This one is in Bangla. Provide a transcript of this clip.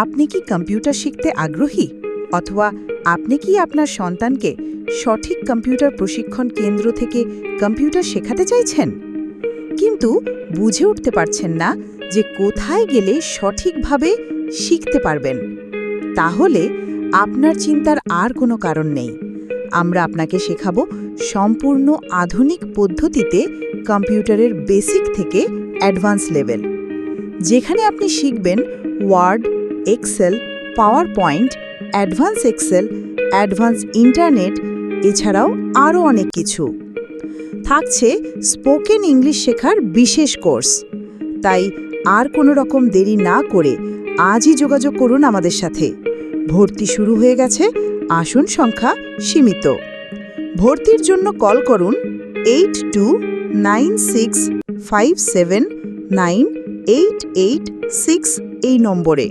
আপনি কি কম্পিউটার শিখতে আগ্রহী, অথবা আপনি কি আপনার সন্তানকে সঠিক কম্পিউটার প্রশিক্ষণ কেন্দ্র থেকে কম্পিউটার শেখাতে চাইছেন, কিন্তু বুঝে উঠতে পারছেন না যে কোথায় গেলে সঠিকভাবে শিখতে পারবেন? তাহলে আপনার চিন্তার আর কোনো কারণ নেই। আমরা আপনাকে শেখাবো সম্পূর্ণ আধুনিক পদ্ধতিতে কম্পিউটারের বেসিক থেকে অ্যাডভান্স লেভেল, যেখানে আপনি শিখবেন Word, Excel, PowerPoint, advance Excel, advance internet, এছাড়াও আরও অনেক কিছু। থাকছে স্পোকেন ইংলিশ শেখার বিশেষ কোর্স। তাই আর কোনো রকম দেরি না করে আজই যোগাযোগ করুন আমাদের সাথে। ভর্তি শুরু হয়ে গেছে, আসন সংখ্যা সীমিত। ভর্তির জন্য কল করুন 8296579886 এই নম্বরে।